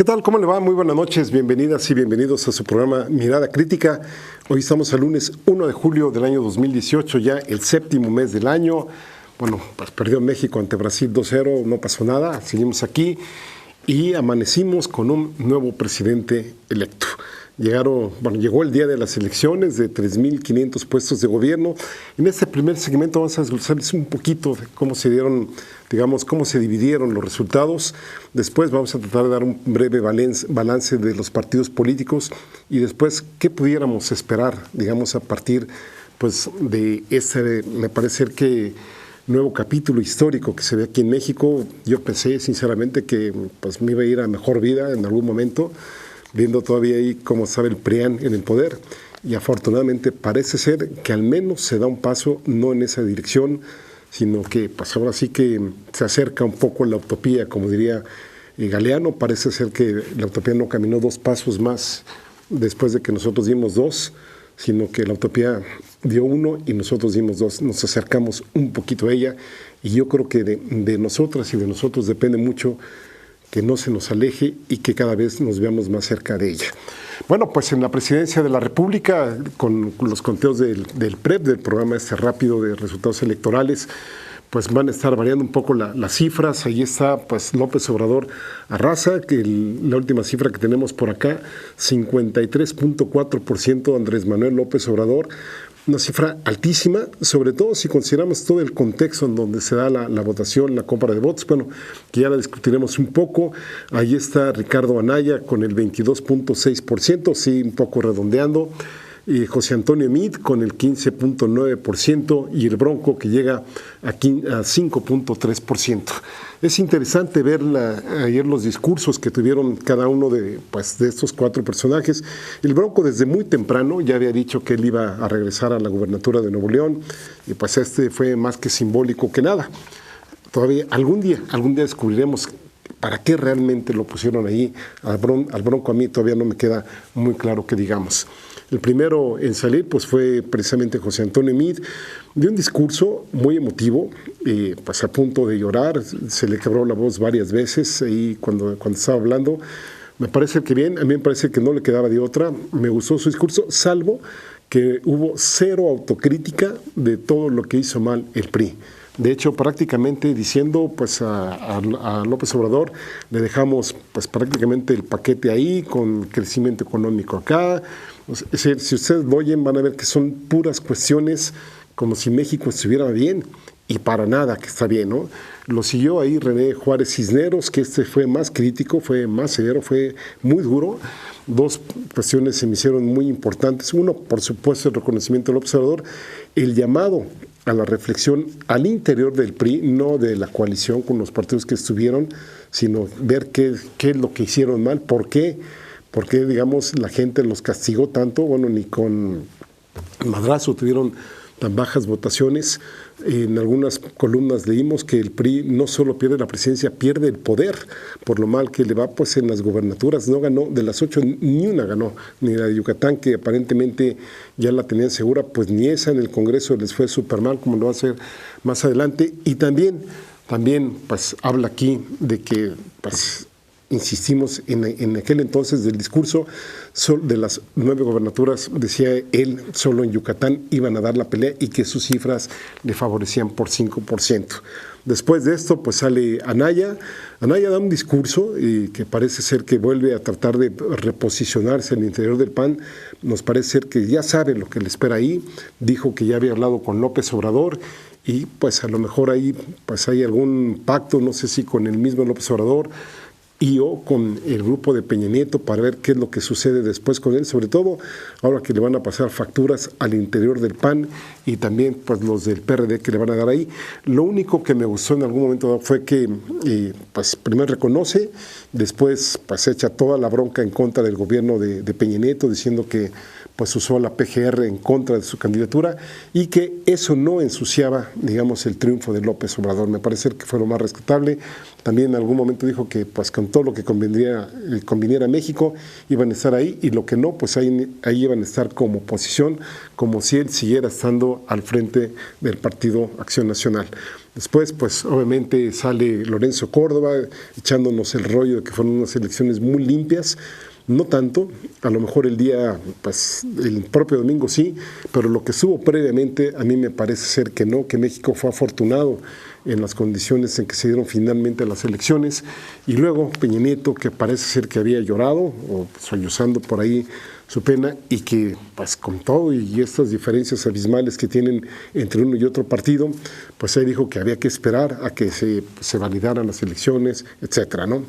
¿Qué tal? ¿Cómo le va? Muy buenas noches, bienvenidas y bienvenidos a su programa Mirada Crítica. Hoy estamos al lunes 1 de julio del año 2018, ya el séptimo mes del año. Bueno, pues perdió México ante Brasil 2-0, no pasó nada, seguimos aquí y amanecimos con un nuevo presidente electo. Llegó el día de las elecciones de 3.500 puestos de gobierno. En este primer segmento vamos a desglosarles un poquito de cómo se dieron, cómo se dividieron los resultados. Después vamos a tratar de dar un breve balance de los partidos políticos y después qué pudiéramos esperar, a partir de este, me parece que nuevo capítulo histórico que se ve aquí en México. Yo pensé sinceramente que me iba a ir a mejor vida en algún momento, viendo todavía ahí cómo estaba el PRIAN en el poder, y afortunadamente parece ser que al menos se da un paso no en esa dirección, sino que ahora sí que se acerca un poco a la utopía, como diría Galeano. Parece ser que la utopía no caminó dos pasos más después de que nosotros dimos dos, sino que la utopía dio uno y nosotros dimos dos, nos acercamos un poquito a ella, y yo creo que de nosotras y de nosotros depende mucho que no se nos aleje y que cada vez nos veamos más cerca de ella. Bueno, pues en la presidencia de la República, con los conteos del PREP, del programa rápido de resultados electorales, pues van a estar variando un poco las cifras. Ahí está López Obrador arrasa, que la última cifra que tenemos por acá, 53.4% Andrés Manuel López Obrador. Una cifra altísima, sobre todo si consideramos todo el contexto en donde se da la votación, la compra de votos, que ya la discutiremos un poco. Ahí está Ricardo Anaya con el 22.6%, sí, un poco redondeando. José Antonio Meade con el 15.9% y el Bronco que llega a 5.3%. Es interesante ver ayer los discursos que tuvieron cada uno de estos cuatro personajes. El Bronco desde muy temprano ya había dicho que él iba a regresar a la gubernatura de Nuevo León, y este fue más que simbólico que nada. Todavía algún día descubriremos para qué realmente lo pusieron ahí al Bronco. A mí todavía no me queda muy claro que digamos. El primero en salir fue precisamente José Antonio Meade. Dio un discurso muy emotivo, a punto de llorar, se le quebró la voz varias veces ahí cuando estaba hablando. Me parece que bien, a mí me parece que no le quedaba de otra. Me gustó su discurso, salvo que hubo cero autocrítica de todo lo que hizo mal el PRI. De hecho, prácticamente diciendo a López Obrador le dejamos prácticamente el paquete ahí, con crecimiento económico acá. Es decir, si ustedes lo oyen van a ver que son puras cuestiones como si México estuviera bien, y para nada que está bien, ¿no? Lo siguió ahí René Juárez Cisneros, que fue más crítico, fue más severo, fue muy duro. Dos cuestiones se me hicieron muy importantes. Uno, por supuesto, el reconocimiento del observador, el llamado a la reflexión al interior del PRI, no de la coalición con los partidos que estuvieron, sino ver qué es lo que hicieron mal, por qué, la gente los castigó tanto. Ni con madrazo tuvieron tan bajas votaciones. En algunas columnas leímos que el PRI no solo pierde la presidencia, pierde el poder por lo mal que le va en las gubernaturas. No ganó, de las 8 ni una ganó, ni la de Yucatán, que aparentemente ya la tenían segura, ni esa en el Congreso les fue súper mal, como lo va a hacer más adelante. Y también habla aquí de que insistimos en aquel entonces del discurso, de las 9 gobernaturas, decía él, solo en Yucatán iban a dar la pelea y que sus cifras le favorecían por 5%. Después de esto, sale Anaya. Anaya da un discurso que parece ser que vuelve a tratar de reposicionarse al interior del PAN. Nos parece ser que ya sabe lo que le espera ahí. Dijo que ya había hablado con López Obrador y a lo mejor ahí hay algún pacto, no sé si con el mismo López Obrador o con el grupo de Peña Nieto, para ver qué es lo que sucede después con él, sobre todo ahora que le van a pasar facturas al interior del PAN y también los del PRD que le van a dar ahí. Lo único que me gustó en algún momento fue que primero reconoce, después echa toda la bronca en contra del gobierno de Peña Nieto, diciendo que usó la PGR en contra de su candidatura y que eso no ensuciaba, el triunfo de López Obrador. Me parece que fue lo más rescatable. También en algún momento dijo que con todo lo que conviniera a México iban a estar ahí, y lo que no, ahí iban a estar como oposición, como si él siguiera estando al frente del Partido Acción Nacional. Después, pues obviamente sale Lorenzo Córdoba echándonos el rollo de que fueron unas elecciones muy limpias. No tanto, a lo mejor el día, pues el propio domingo sí, pero lo que estuvo previamente a mí me parece ser que no, que México fue afortunado en las condiciones en que se dieron finalmente las elecciones. Y luego Peña Nieto, que parece ser que había llorado o sollozando por ahí su pena, y que pues con todo y estas diferencias abismales que tienen entre uno y otro partido, pues él dijo que había que esperar a que se validaran las elecciones, etcétera, ¿no?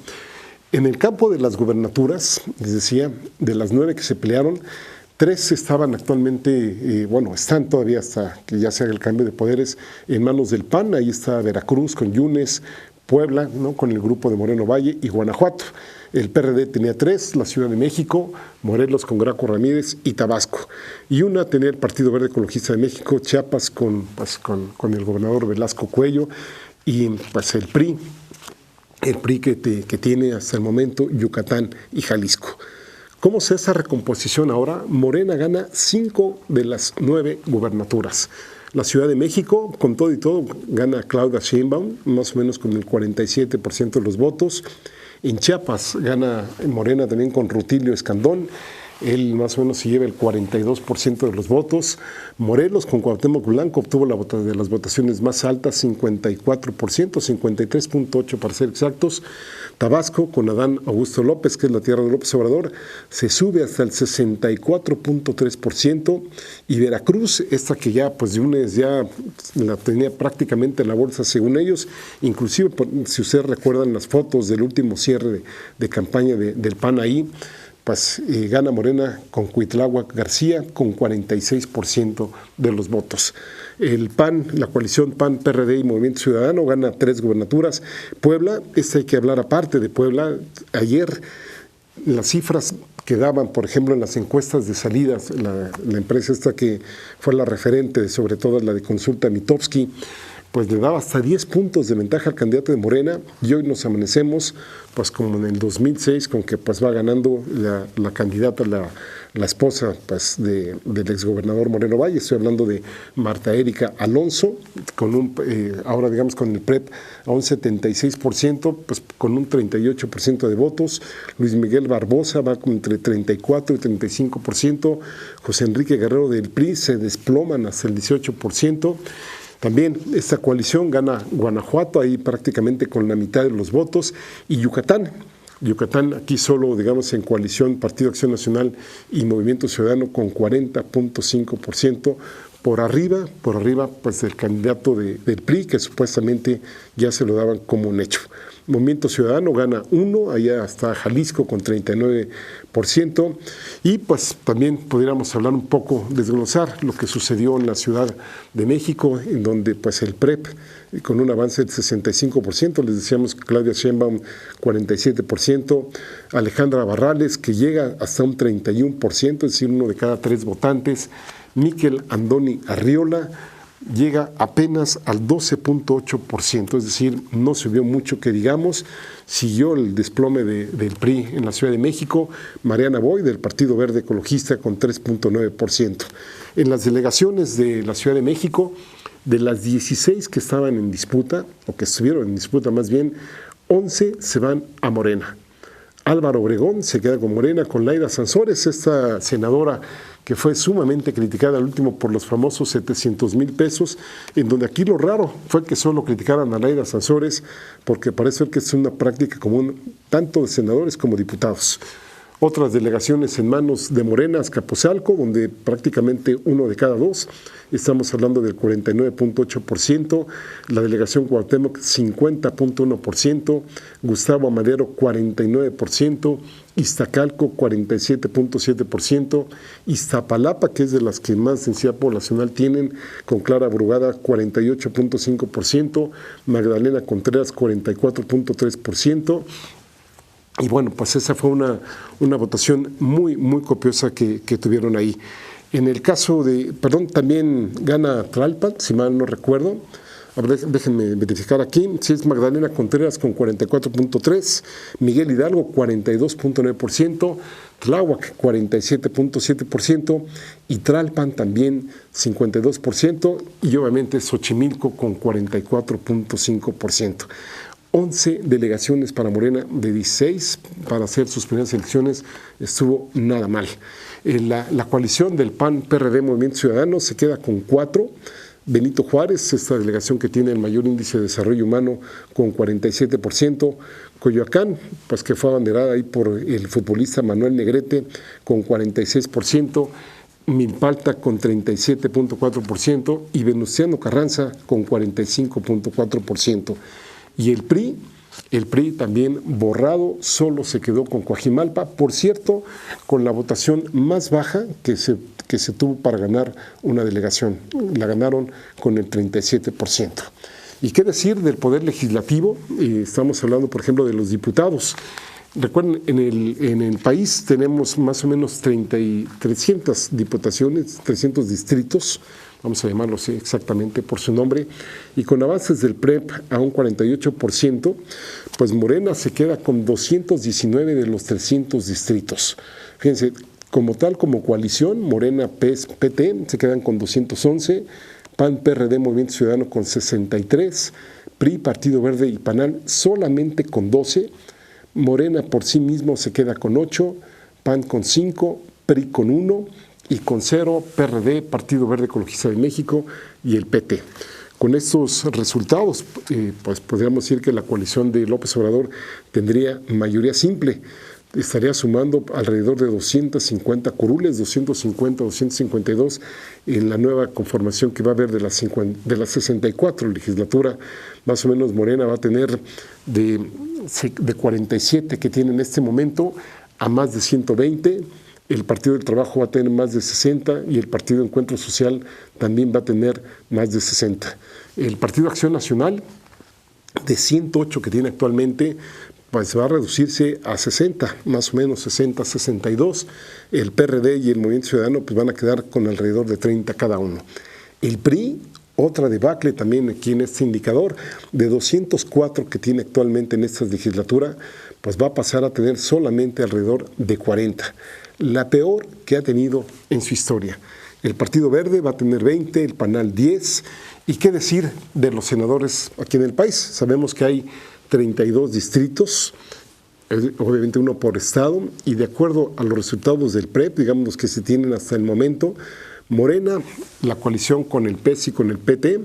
En el campo de las gubernaturas, les decía, de las 9 que se pelearon, 3 estaban actualmente, están todavía hasta que ya se haga el cambio de poderes en manos del PAN. Ahí está Veracruz con Yunes, Puebla, ¿no?, con el grupo de Moreno Valle, y Guanajuato. El PRD tenía 3, la Ciudad de México, Morelos con Graco Ramírez y Tabasco. Y una tenía el Partido Verde Ecologista de México, Chiapas con el gobernador Velasco Cuello, y pues el PRI que tiene hasta el momento Yucatán y Jalisco. ¿Cómo se hace esa recomposición ahora? Morena gana 5 de las 9 gubernaturas. La Ciudad de México, con todo y todo, gana Claudia Sheinbaum, más o menos con el 47% de los votos. En Chiapas gana Morena también con Rutilio Escandón. Él más o menos se lleva el 42% de los votos. Morelos con Cuauhtémoc Blanco obtuvo de las votaciones más altas, 54%, 53.8% para ser exactos. Tabasco con Adán Augusto López, que es la tierra de López Obrador, se sube hasta el 64.3%. Y Veracruz, esta que ya pues de Yunes ya la tenía prácticamente en la bolsa según ellos, inclusive si ustedes recuerdan las fotos del último cierre de campaña del PAN ahí, pues gana Morena con Cuitláhuac García con 46% de los votos. El PAN, la coalición PAN, PRD y Movimiento Ciudadano gana 3 gubernaturas. Puebla, hay que hablar aparte de Puebla. Ayer las cifras que daban, por ejemplo, en las encuestas de salidas, la empresa esta que fue la referente, sobre todo la de Consulta Mitofsky, pues le daba hasta 10 puntos de ventaja al candidato de Morena, y hoy nos amanecemos pues como en el 2006 con que pues va ganando la candidata, la esposa pues del exgobernador Moreno Valle. Estoy hablando de Marta Erika Alonso, con ahora digamos con el PREP a un 76%, pues con un 38% de votos. Luis Miguel Barbosa va con entre 34 y 35%. José Enrique Guerrero del PRI se desploman hasta el 18%. También esta coalición gana Guanajuato, ahí prácticamente con la mitad de los votos, y Yucatán, aquí solo, digamos, en coalición Partido Acción Nacional y Movimiento Ciudadano con 40.5%, por arriba, pues del candidato del PRI, que supuestamente ya se lo daban como un hecho. Movimiento Ciudadano gana 1, allá está Jalisco con 39%, y pues también podríamos hablar un poco, desglosar lo que sucedió en la Ciudad de México, en donde pues el PREP con un avance del 65%, les decíamos Claudia Sheinbaum 47%, Alejandra Barrales que llega hasta un 31%, es decir, 1 de cada 3 votantes, Miquel Andoni Arriola llega apenas al 12.8%, es decir, no subió mucho que digamos. Siguió el desplome del PRI en la Ciudad de México, Mariana Boy del Partido Verde Ecologista con 3.9%. En las delegaciones de la Ciudad de México, de las 16 que estaban en disputa, o que estuvieron en disputa más bien, 11 se van a Morena. Álvaro Obregón se queda con Morena, con Laida Sansores, esta senadora que fue sumamente criticada al último por los famosos 700,000 pesos, en donde aquí lo raro fue que solo criticaran a Laida Sansores, porque parece ser que es una práctica común tanto de senadores como diputados. Otras delegaciones en manos de Morena, Azcapotzalco, donde prácticamente 1 de cada 2, estamos hablando del 49.8%, la delegación Cuauhtémoc 50.1%, Gustavo Amadero 49%, Iztacalco 47.7%, Iztapalapa, que es de las que más densidad poblacional tienen, con Clara Brugada 48.5%, Magdalena Contreras 44.3%. Y bueno, pues esa fue una votación muy, muy copiosa que tuvieron ahí. En el caso también gana Tlalpan, si mal no recuerdo, A ver, déjenme verificar aquí. Sí, es Magdalena Contreras con 44.3%, Miguel Hidalgo 42.9%, Tláhuac 47.7%, y Tlalpan también 52%, y obviamente Xochimilco con 44.5%. 11 delegaciones para Morena de 16 para hacer sus primeras elecciones, estuvo nada mal. La coalición del PAN, PRD, Movimiento Ciudadano se queda con 4. Benito Juárez, esta delegación que tiene el mayor índice de desarrollo humano con 47%. Coyoacán, pues que fue abanderada ahí por el futbolista Manuel Negrete con 46%. Milpalta con 37.4% y Venustiano Carranza con 45.4%. Y el PRI también borrado, solo se quedó con Coajimalpa, por cierto, con la votación más baja que se tuvo para ganar una delegación. La ganaron con el 37%. ¿Y qué decir del Poder Legislativo? Estamos hablando, por ejemplo, de los diputados. Recuerden, en el país tenemos más o menos 300 diputaciones, 300 distritos, vamos a llamarlos exactamente por su nombre, y con avances del PREP a un 48%, pues Morena se queda con 219 de los 300 distritos. Fíjense, como tal, como coalición, Morena, PES, PT, se quedan con 211, PAN, PRD, Movimiento Ciudadano con 63, PRI, Partido Verde y PANAL solamente con 12, Morena por sí mismo se queda con 8, PAN con 5, PRI con 1 y con 0, PRD, Partido Verde Ecologista de México y el PT. Con estos resultados, pues podríamos decir que la coalición de López Obrador tendría mayoría simple. Estaría sumando alrededor de 250 curules, 250, 252 en la nueva conformación que va a haber de las 64 legislatura. Más o menos Morena va a tener de 47 que tiene en este momento a más de 120. El Partido del Trabajo va a tener más de 60 y el Partido Encuentro Social también va a tener más de 60. El Partido Acción Nacional, de 108 que tiene actualmente, pues va a reducirse a 60, más o menos 60, 62. El PRD y el Movimiento Ciudadano pues van a quedar con alrededor de 30 cada uno. El PRI, otra debacle también aquí en este indicador, de 204 que tiene actualmente en esta legislatura, pues va a pasar a tener solamente alrededor de 40. La peor que ha tenido en su historia. El Partido Verde va a tener 20, el PANAL 10. ¿Y qué decir de los senadores aquí en el país? Sabemos que hay 32 distritos, obviamente uno por estado, y de acuerdo a los resultados del PREP, digamos los que se tienen hasta el momento, Morena, la coalición con el PES y con el PT,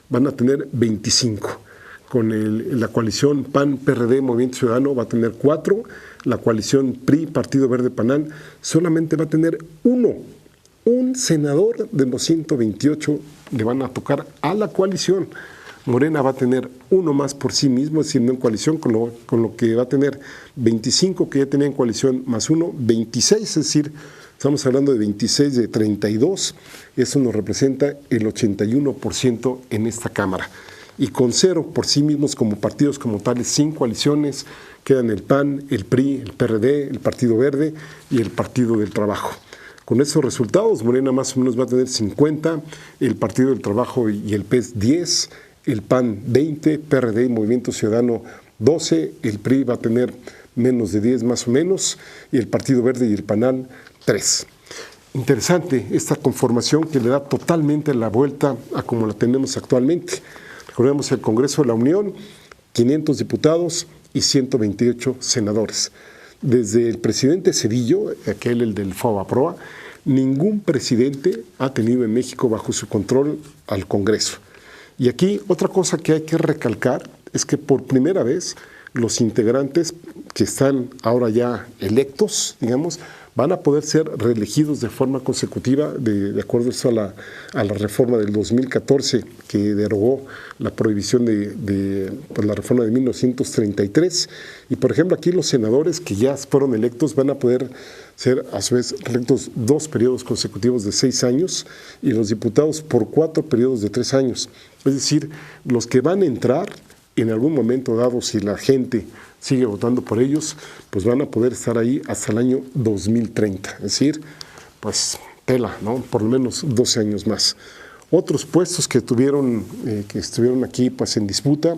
van a tener 25. Con la coalición PAN, PRD, Movimiento Ciudadano va a tener 4, la coalición PRI, Partido Verde, PANAL, solamente va a tener 1. Un senador de los 128 le van a tocar a la coalición. Morena va a tener 1 más por sí mismo, es decir, no en coalición, con lo que va a tener 25 que ya tenía en coalición más 1, 26, es decir, estamos hablando de 26 de 32, eso nos representa el 81% en esta Cámara. Y con 0 por sí mismos como partidos como tales, sin coaliciones, quedan el PAN, el PRI, el PRD, el Partido Verde y el Partido del Trabajo. Con estos resultados, Morena más o menos va a tener 50, el Partido del Trabajo y el PES 10, el PAN 20, PRD y Movimiento Ciudadano 12, el PRI va a tener menos de 10 más o menos, y el Partido Verde y el PANAL 3. Interesante esta conformación que le da totalmente la vuelta a como la tenemos actualmente. Recordemos el Congreso de la Unión, 500 diputados y 128 senadores. Desde el presidente Cedillo, aquel el del FOBAPROA, ningún presidente ha tenido en México bajo su control al Congreso. Y aquí otra cosa que hay que recalcar es que por primera vez los integrantes que están ahora ya electos, digamos, van a poder ser reelegidos de forma consecutiva de acuerdo a la reforma del 2014 que derogó la prohibición de la reforma de 1933. Y por ejemplo aquí los senadores que ya fueron electos van a poder ser a su vez reelectos 2 periodos consecutivos de 6 años y los diputados por 4 periodos de 3 años. Es decir, los que van a entrar en algún momento dado, si la gente sigue votando por ellos, pues van a poder estar ahí hasta el año 2030. Es decir, pues tela, ¿no? Por lo menos 12 años más. Otros puestos que estuvieron aquí pues, en disputa: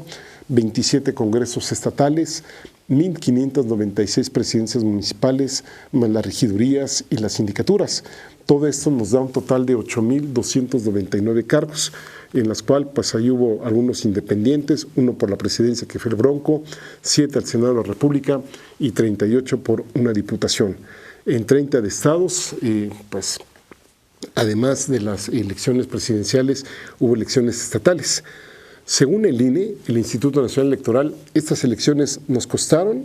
27 congresos estatales, 1.596 presidencias municipales, más las regidurías y las sindicaturas. Todo esto nos da un total de 8.299 cargos, en las cuales pues ahí hubo algunos independientes, uno por la presidencia que fue el Bronco, 7 al Senado de la República y 38 por una diputación. En 30 de estados, pues además de las elecciones presidenciales, hubo elecciones estatales. Según el INE, el Instituto Nacional Electoral, estas elecciones nos costaron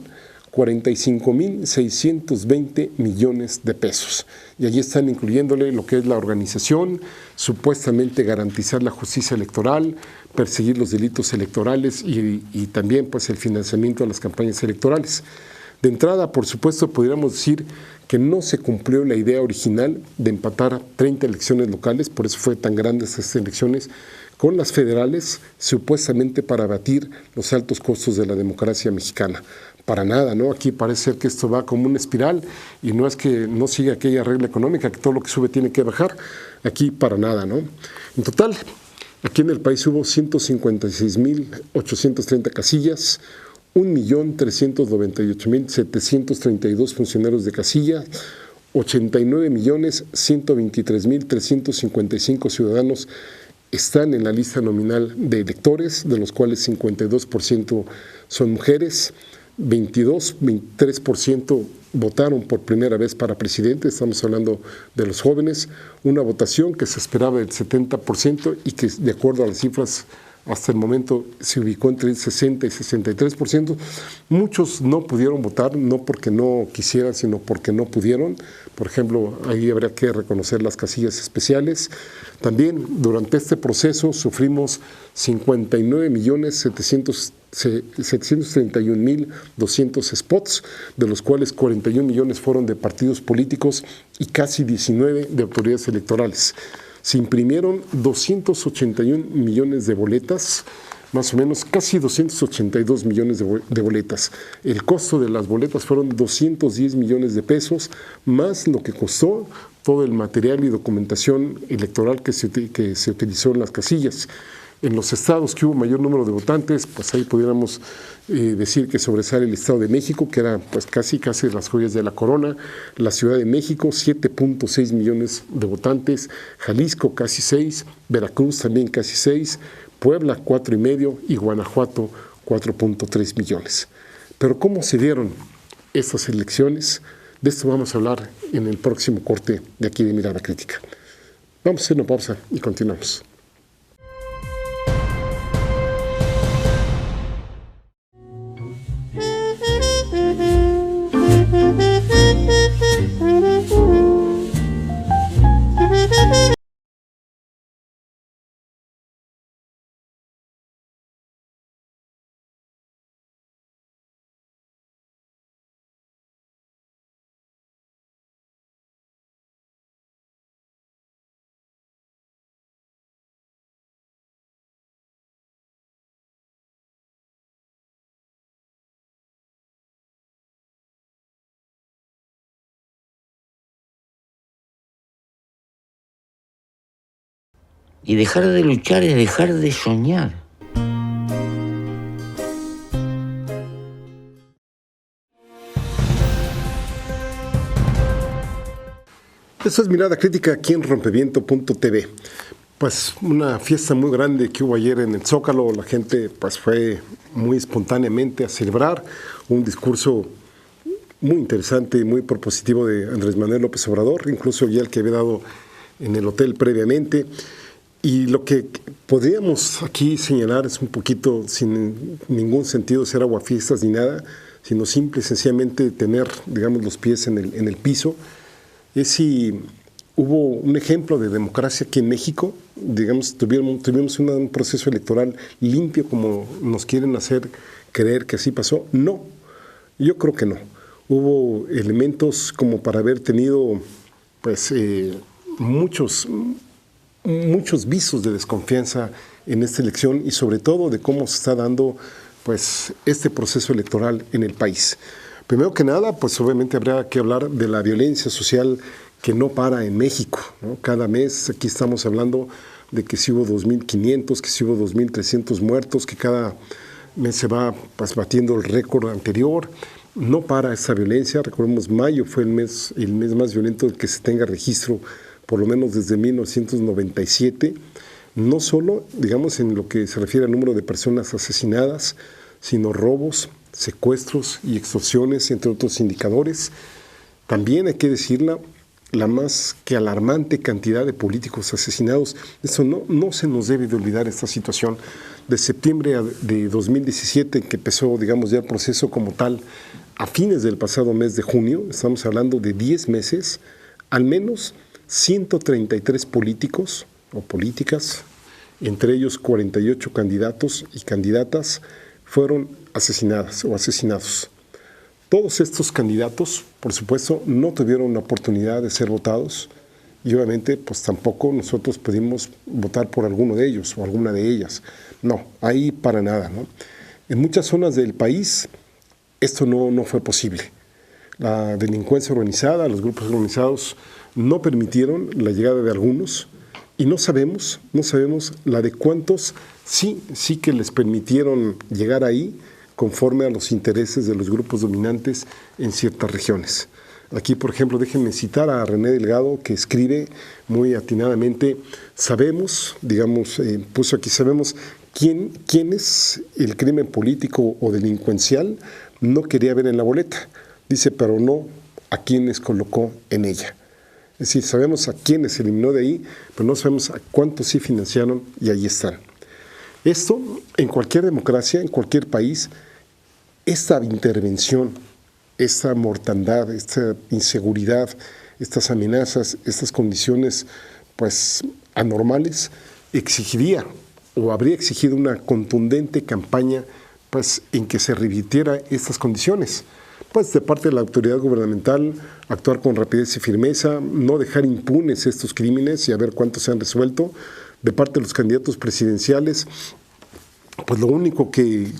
45.620 millones de pesos. Y allí están incluyéndole lo que es la organización, supuestamente garantizar la justicia electoral, perseguir los delitos electorales y también pues, el financiamiento de las campañas electorales. De entrada, por supuesto, podríamos decir que no se cumplió la idea original de empatar 30 elecciones locales, por eso fue tan grandes estas elecciones, con las federales, supuestamente para abatir los altos costos de la democracia mexicana. Para nada, ¿no? Aquí parece ser que esto va como una espiral y no es que no siga aquella regla económica, que todo lo que sube tiene que bajar. Aquí para nada, ¿no? En total, aquí en el país hubo 156.830 casillas, 1.398.732 funcionarios de casilla, 89.123.355 ciudadanos están en la lista nominal de electores, de los cuales 52% son mujeres, 23% votaron por primera vez para presidente, estamos hablando de los jóvenes, una votación que se esperaba del 70% y que de acuerdo a las cifras hasta el momento se ubicó entre el 60 y 63%. Muchos no pudieron votar, no porque no quisieran, sino porque no pudieron. Por ejemplo, ahí habría que reconocer las casillas especiales. También durante este proceso sufrimos 59.731.200 spots, de los cuales 41 millones fueron de partidos políticos y casi 19 de autoridades electorales. Se imprimieron 281 millones de boletas, más o menos casi 282 millones de boletas. El costo de las boletas fueron 210 millones de pesos, más lo que costó todo el material y documentación electoral que se utilizó en las casillas. En los estados que hubo mayor número de votantes, pues ahí pudiéramos decir que sobresale el Estado de México, que era pues casi las joyas de la corona, la Ciudad de México, 7.6 millones de votantes, Jalisco casi 6, Veracruz también casi 6, Puebla 4,5 y Guanajuato 4.3 millones. Pero ¿cómo se dieron estas elecciones? De esto vamos a hablar en el próximo corte de aquí de Mirada Crítica. Vamos a hacer una pausa y continuamos. Y dejar de luchar es dejar de soñar. Esta es Mirada Crítica aquí en rompeviento.tv. Pues una fiesta muy grande que hubo ayer en el Zócalo, la gente pues fue muy espontáneamente a celebrar un discurso muy interesante, muy propositivo de Andrés Manuel López Obrador, incluso ya el que había dado en el hotel previamente. Y lo que podríamos aquí señalar es un poquito, sin ningún sentido ser aguafiestas ni nada, sino simple y sencillamente tener, digamos, los pies en el piso, es si hubo un ejemplo de democracia aquí en México, digamos, tuvimos un proceso electoral limpio como nos quieren hacer creer que así pasó. No, yo creo que no. Hubo elementos como para haber tenido, pues, muchos visos de desconfianza en esta elección y sobre todo de cómo se está dando pues este proceso electoral en el país. Primero que nada, pues obviamente habría que hablar de la violencia social que no para en México, ¿no? Cada mes aquí estamos hablando de que si hubo 2.500, que si hubo 2.300 muertos, que cada mes se va pues, batiendo el récord anterior. No para esa violencia. Recordemos, mayo fue el mes más violento del que se tenga registro, por lo menos desde 1997. No solo, digamos, en lo que se refiere al número de personas asesinadas, sino robos, secuestros y extorsiones, entre otros indicadores. También hay que decirla, la más que alarmante cantidad de políticos asesinados. Eso no se nos debe de olvidar esta situación. De septiembre de 2017, que empezó, digamos, ya el proceso como tal, a fines del pasado mes de junio, estamos hablando de 10 meses, al menos 133 políticos o políticas, entre ellos 48 candidatos y candidatas, fueron asesinadas o asesinados. Todos estos candidatos, por supuesto, no tuvieron la oportunidad de ser votados y obviamente pues tampoco nosotros pudimos votar por alguno de ellos o alguna de ellas. No, ahí para nada, ¿no? En muchas zonas del país esto no fue posible. La delincuencia organizada, los grupos organizados no permitieron la llegada de algunos y no sabemos la de cuántos sí que les permitieron llegar ahí conforme a los intereses de los grupos dominantes en ciertas regiones. Aquí, por ejemplo, déjenme citar a René Delgado, que escribe muy atinadamente, sabemos, digamos, puso aquí, sabemos quién es el crimen político o delincuencial, no quería ver en la boleta, dice, pero no a quienes colocó en ella. Es decir, sabemos a quiénes eliminó de ahí, pero no sabemos a cuántos sí financiaron y ahí están. Esto, en cualquier democracia, en cualquier país, esta intervención, esta mortandad, esta inseguridad, estas amenazas, estas condiciones pues anormales, exigiría o habría exigido una contundente campaña pues en que se revirtiera estas condiciones. Pues de parte de la autoridad gubernamental, actuar con rapidez y firmeza, no dejar impunes estos crímenes y a ver cuántos se han resuelto. De parte de los candidatos presidenciales, pues lo único que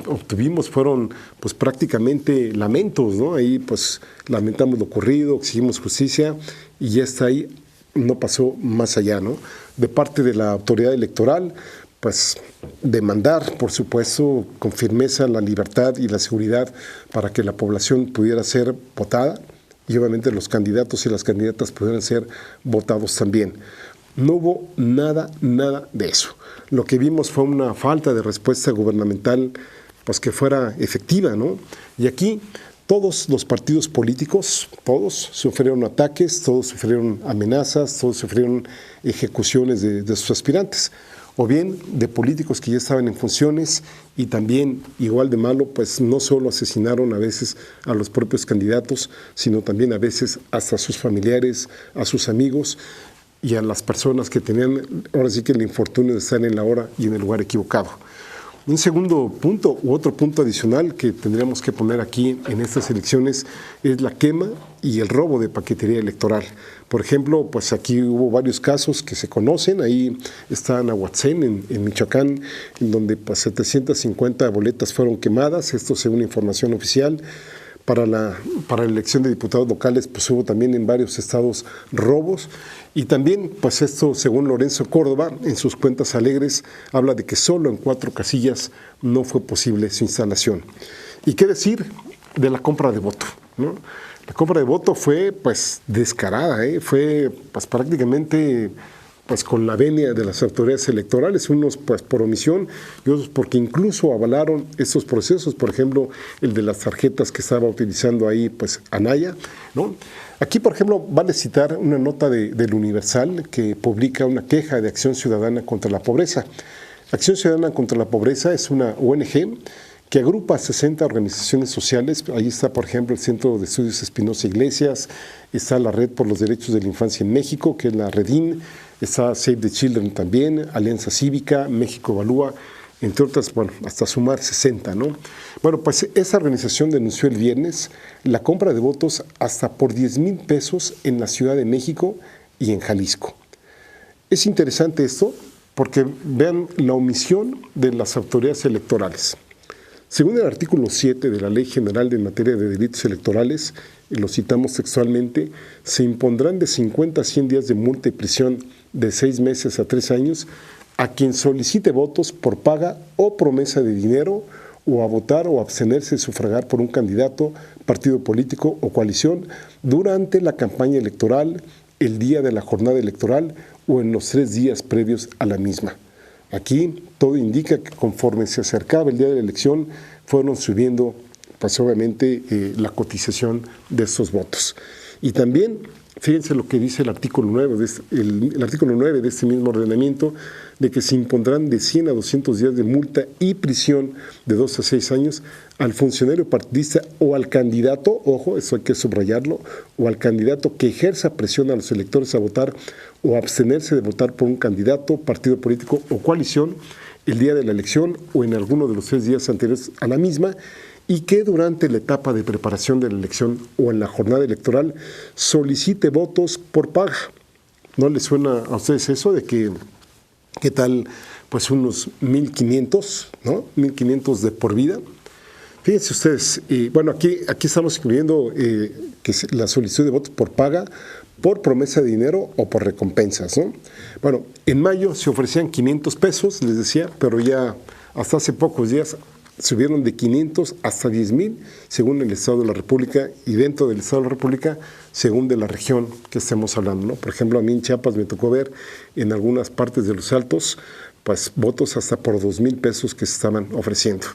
obtuvimos fueron pues prácticamente lamentos, ¿no? Ahí pues lamentamos lo ocurrido, exigimos justicia y ya está ahí, no pasó más allá, ¿no? De parte de la autoridad electoral, pues demandar, por supuesto, con firmeza la libertad y la seguridad para que la población pudiera ser votada y obviamente los candidatos y las candidatas pudieran ser votados también. No hubo nada de eso. Lo que vimos fue una falta de respuesta gubernamental pues que fuera efectiva, ¿no? Y aquí todos los partidos políticos, todos sufrieron ataques, todos sufrieron amenazas, todos sufrieron ejecuciones de sus aspirantes, o bien de políticos que ya estaban en funciones y también, igual de malo, pues no solo asesinaron a veces a los propios candidatos, sino también a veces hasta a sus familiares, a sus amigos y a las personas que tenían, ahora sí que el infortunio de estar en la hora y en el lugar equivocado. Un segundo punto u otro punto adicional que tendríamos que poner aquí en estas elecciones es la quema y el robo de paquetería electoral. Por ejemplo, pues aquí hubo varios casos que se conocen, ahí está Nahuatzén en Michoacán, en donde pues 750 boletas fueron quemadas, esto según información oficial. Para la elección de diputados locales pues hubo también en varios estados robos y también pues esto según Lorenzo Córdoba en sus cuentas alegres habla de que solo en 4 casillas no fue posible su instalación. ¿Y qué decir de la compra de voto, ¿no? La compra de voto fue pues descarada, fue pues prácticamente pues con la venia de las autoridades electorales, unos pues por omisión y otros porque incluso avalaron estos procesos, por ejemplo, el de las tarjetas que estaba utilizando ahí pues Anaya, ¿no? Aquí, por ejemplo, vale citar una nota del Universal que publica una queja de Acción Ciudadana contra la Pobreza. Acción Ciudadana contra la Pobreza es una ONG que agrupa a 60 organizaciones sociales. Ahí está, por ejemplo, el Centro de Estudios Espinosa Iglesias, está la Red por los Derechos de la Infancia en México, que es la Redín, está Save the Children también, Alianza Cívica, México Evalúa, entre otras, bueno, hasta sumar 60, ¿no? Bueno, pues esa organización denunció el viernes la compra de votos hasta por 10,000 pesos en la Ciudad de México y en Jalisco. Es interesante esto porque vean la omisión de las autoridades electorales. Según el artículo 7 de la Ley General en materia de delitos electorales, y lo citamos textualmente, se impondrán de 50 a 100 días de multa y prisión de 6 meses a 3 años a quien solicite votos por paga o promesa de dinero o a votar o abstenerse de sufragar por un candidato, partido político o coalición durante la campaña electoral, el día de la jornada electoral o en los 3 días previos a la misma. Aquí todo indica que conforme se acercaba el día de la elección fueron subiendo pues obviamente la cotización de estos votos. Y también, fíjense lo que dice el artículo 9 de este mismo ordenamiento, de que se impondrán de 100 a 200 días de multa y prisión de 2 a 6 años al funcionario partidista o al candidato, ojo, eso hay que subrayarlo, o al candidato que ejerza presión a los electores a votar o abstenerse de votar por un candidato, partido político o coalición el día de la elección o en alguno de los 3 días anteriores a la misma, y que durante la etapa de preparación de la elección o en la jornada electoral solicite votos por paga. ¿No les suena a ustedes eso de que, qué tal, pues unos 1.500, ¿no? 1.500 de por vida? Fíjense ustedes, bueno, aquí estamos incluyendo que la solicitud de votos por paga, por promesa de dinero o por recompensas, ¿no? Bueno, en mayo se ofrecían 500 pesos, les decía, pero ya hasta hace pocos días subieron de 500 hasta 10,000 según el Estado de la República y dentro del Estado de la República según de la región que estemos hablando, ¿no? Por ejemplo, a mí en Chiapas me tocó ver en algunas partes de los Altos pues votos hasta por 2,000 pesos que se estaban ofreciendo.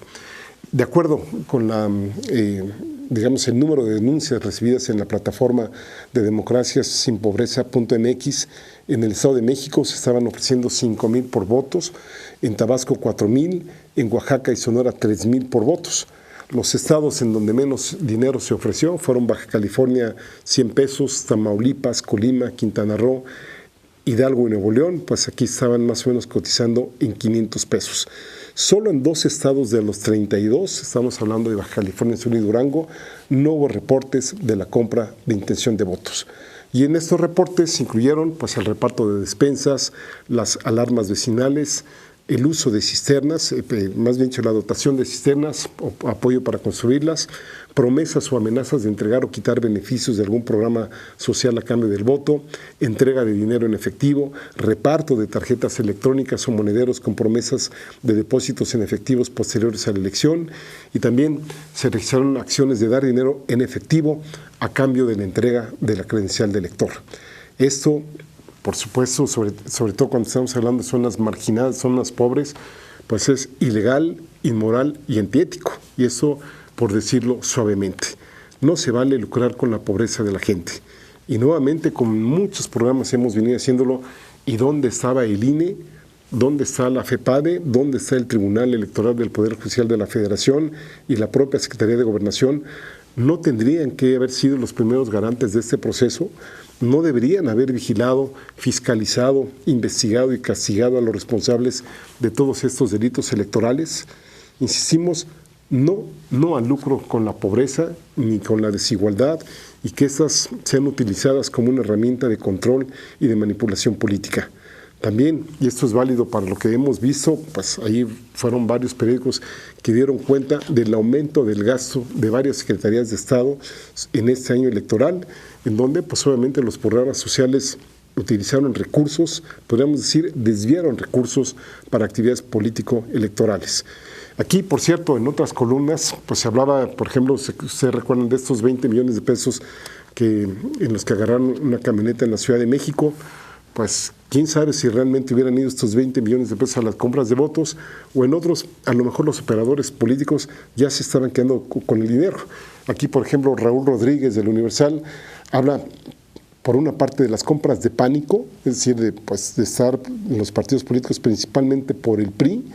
De acuerdo con digamos, el número de denuncias recibidas en la plataforma de democraciasinpobreza.mx, en el Estado de México se estaban ofreciendo 5,000 por votos, en Tabasco 4,000, en Oaxaca y Sonora 3,000 por votos. Los estados en donde menos dinero se ofreció fueron Baja California 100 pesos, Tamaulipas, Colima, Quintana Roo, Hidalgo y Nuevo León, pues aquí estaban más o menos cotizando en 500 pesos. Solo en 2 estados de los 32, estamos hablando de Baja California Sur y Durango, no hubo reportes de la compra de intención de votos. Y en estos reportes se incluyeron pues, el reparto de despensas, las alarmas vecinales, el uso de cisternas, más bien dicho la dotación de cisternas o apoyo para construirlas, promesas o amenazas de entregar o quitar beneficios de algún programa social a cambio del voto, entrega de dinero en efectivo, reparto de tarjetas electrónicas o monederos con promesas de depósitos en efectivos posteriores a la elección, y también se registraron acciones de dar dinero en efectivo a cambio de la entrega de la credencial de elector. Esto, por supuesto, sobre todo cuando estamos hablando de zonas marginadas, zonas pobres, pues es ilegal, inmoral y antiético. Y eso, por decirlo suavemente, no se vale lucrar con la pobreza de la gente. Y nuevamente, con muchos programas hemos venido haciéndolo. ¿Y dónde estaba el INE? ¿Dónde está la FEPADE? ¿Dónde está el Tribunal Electoral del Poder Judicial de la Federación y la propia Secretaría de Gobernación? ¿No tendrían que haber sido los primeros garantes de este proceso? ¿No deberían haber vigilado, fiscalizado, investigado y castigado a los responsables de todos estos delitos electorales? Insistimos, no al lucro con la pobreza ni con la desigualdad, y que estas sean utilizadas como una herramienta de control y de manipulación política. También, y esto es válido para lo que hemos visto, pues ahí fueron varios periódicos que dieron cuenta del aumento del gasto de varias secretarías de Estado en este año electoral, en donde pues obviamente los programas sociales utilizaron recursos, podríamos decir, desviaron recursos para actividades político-electorales. Aquí, por cierto, en otras columnas, pues se hablaba, por ejemplo, si ustedes recuerdan de estos 20 millones de pesos en los que agarraron una camioneta en la Ciudad de México. Pues quién sabe si realmente hubieran ido estos 20 millones de pesos a las compras de votos, o en otros, a lo mejor los operadores políticos ya se estaban quedando con el dinero. Aquí, por ejemplo, Raúl Rodríguez del Universal habla, por una parte, de las compras de pánico, es decir, de estar en los partidos políticos, principalmente por el PRI,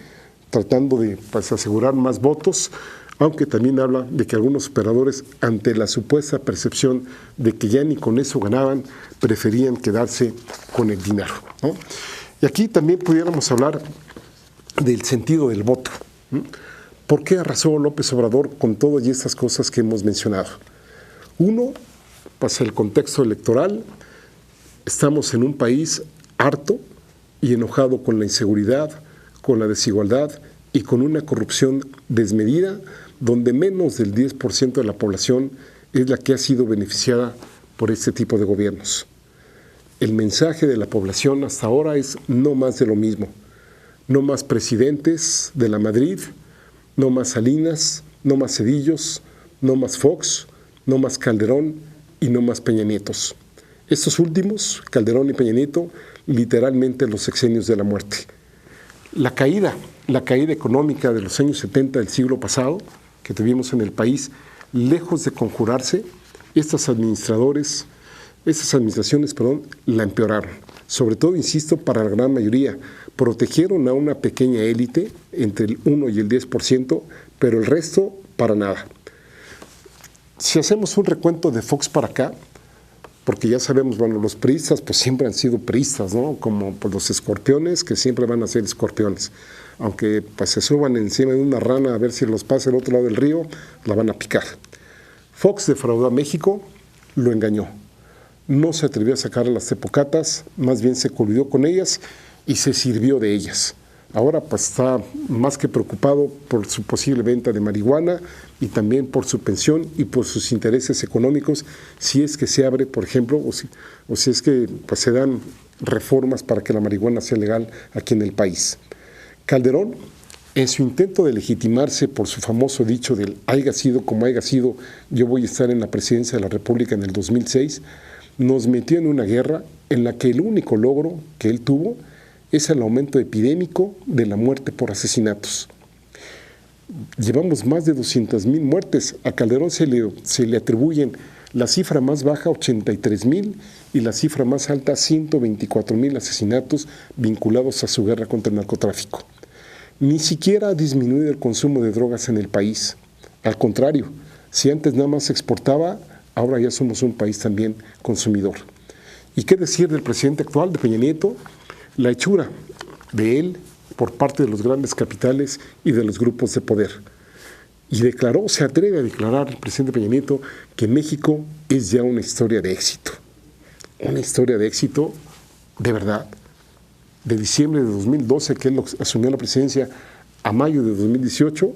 tratando de asegurar más votos, aunque también habla de que algunos operadores, ante la supuesta percepción de que ya ni con eso ganaban, preferían quedarse con el dinero, ¿no? Y aquí también pudiéramos hablar del sentido del voto. ¿Por qué arrasó López Obrador con todas estas cosas que hemos mencionado? Uno, pues el contexto electoral. Estamos en un país harto y enojado con la inseguridad, con la desigualdad y con una corrupción desmedida, donde menos del 10% de la población es la que ha sido beneficiada por este tipo de gobiernos. El mensaje de la población hasta ahora es no más de lo mismo. No más presidentes de la Madrid, no más Salinas, no más Cedillos, no más Fox, no más Calderón y no más Peña Nietos. Estos últimos, Calderón y Peña Nieto, literalmente los sexenios de la muerte. La caída económica de los años 70 del siglo pasado que tuvimos en el país, lejos de conjurarse, estas administraciones, la empeoraron. Sobre todo, insisto, para la gran mayoría, protegieron a una pequeña élite entre el 1 y el 10%, pero el resto para nada. Si hacemos un recuento de Fox para acá, porque ya sabemos, bueno, los priistas pues siempre han sido priistas, ¿no? Como pues, los escorpiones, que siempre van a ser escorpiones. Aunque pues se suban encima de una rana a ver si los pasa al otro lado del río, la van a picar. Fox defraudó a México, lo engañó. No se atrevió a sacar a las tepocatas, más bien se coludió con ellas y se sirvió de ellas. Ahora pues está más que preocupado por su posible venta de marihuana y también por su pensión y por sus intereses económicos, si es que se abre, por ejemplo, o si es que pues, se dan reformas para que la marihuana sea legal aquí en el país. Calderón, en su intento de legitimarse por su famoso dicho del haya sido como haya sido, yo voy a estar en la presidencia de la República en el 2006, nos metió en una guerra en la que el único logro que él tuvo es el aumento epidémico de la muerte por asesinatos. Llevamos más de 200,000 muertes. A Calderón se le atribuyen la cifra más baja, 83,000, y la cifra más alta, 124,000 asesinatos vinculados a su guerra contra el narcotráfico. Ni siquiera ha disminuido el consumo de drogas en el país. Al contrario, si antes nada más se exportaba, ahora ya somos un país también consumidor. ¿Y qué decir del presidente actual, de Peña Nieto? La hechura de él por parte de los grandes capitales y de los grupos de poder. Y se atreve a declarar el presidente Peña Nieto que México es ya una historia de éxito. Una historia de éxito de verdad. De diciembre de 2012, que él asumió la presidencia, a mayo de 2018,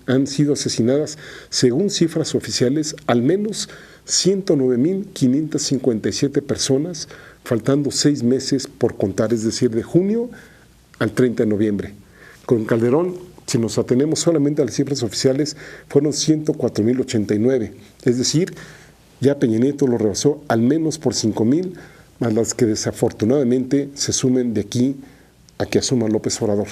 han sido asesinadas, según cifras oficiales, al menos 109,557 personas, faltando 6 meses por contar, es decir, de junio al 30 de noviembre. Con Calderón, si nos atenemos solamente a las cifras oficiales, fueron 104,089, es decir, ya Peña Nieto lo rebasó al menos por 5,000, más las que desafortunadamente se sumen de aquí a que asuma López Obrador.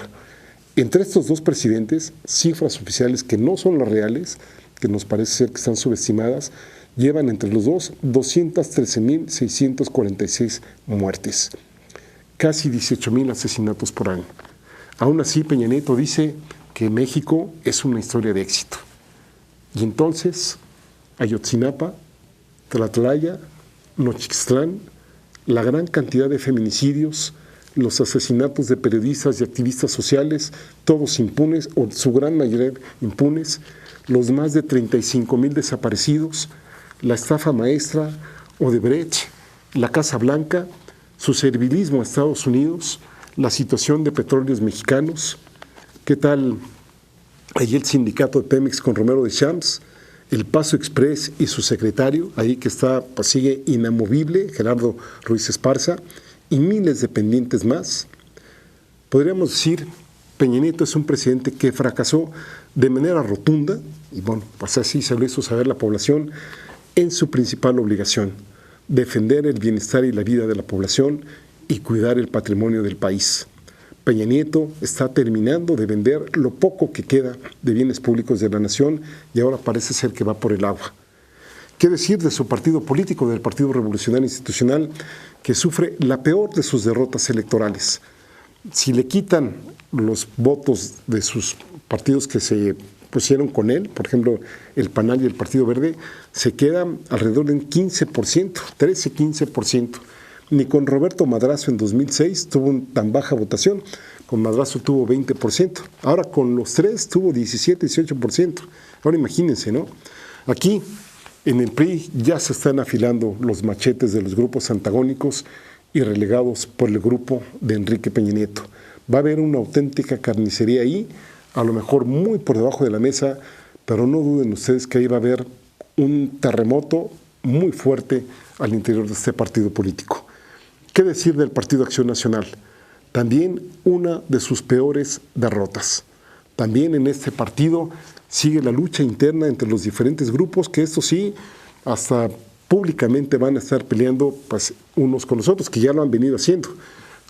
Entre estos dos presidentes, cifras oficiales que no son las reales, que nos parece ser que están subestimadas, llevan entre los dos 213,646 muertes, casi 18,000 asesinatos por año. Aún así, Peña Nieto dice que México es una historia de éxito. Y entonces, Ayotzinapa, Tlatlaya, Nochixtlán, la gran cantidad de feminicidios, los asesinatos de periodistas y activistas sociales, todos impunes, o su gran mayoría impunes, los más de 35,000 desaparecidos, la estafa maestra, Odebrecht, la Casa Blanca, su servilismo a Estados Unidos, la situación de petróleos mexicanos, ¿qué tal ahí el sindicato de Pemex con Romero de Champs, el Paso Express y su secretario, ahí que está, pues sigue inamovible, Gerardo Ruiz Esparza, y miles de pendientes más? Podríamos decir, Peña Nieto es un presidente que fracasó de manera rotunda, y bueno, pues así se lo hizo saber la población, en su principal obligación, defender el bienestar y la vida de la población y cuidar el patrimonio del país. Peña Nieto está terminando de vender lo poco que queda de bienes públicos de la nación y ahora parece ser que va por el agua. ¿Qué decir de su partido político, del Partido Revolucionario Institucional, que sufre la peor de sus derrotas electorales? Si le quitan los votos de sus partidos que se pusieron con él, por ejemplo, el PANAL y el Partido Verde, se queda alrededor de un 15%, 13-15%. Ni con Roberto Madrazo en 2006 tuvo tan baja votación, con Madrazo tuvo 20%, ahora con los tres tuvo 17-18%. Ahora imagínense, ¿no? Aquí, en el PRI, ya se están afilando los machetes de los grupos antagónicos y relegados por el grupo de Enrique Peña Nieto. Va a haber una auténtica carnicería ahí, a lo mejor muy por debajo de la mesa, pero no duden ustedes que ahí va a haber un terremoto muy fuerte al interior de este partido político. ¿Qué decir del Partido Acción Nacional? También una de sus peores derrotas. También en este partido sigue la lucha interna entre los diferentes grupos, que esto sí, hasta públicamente van a estar peleando pues, unos con los otros, que ya lo han venido haciendo.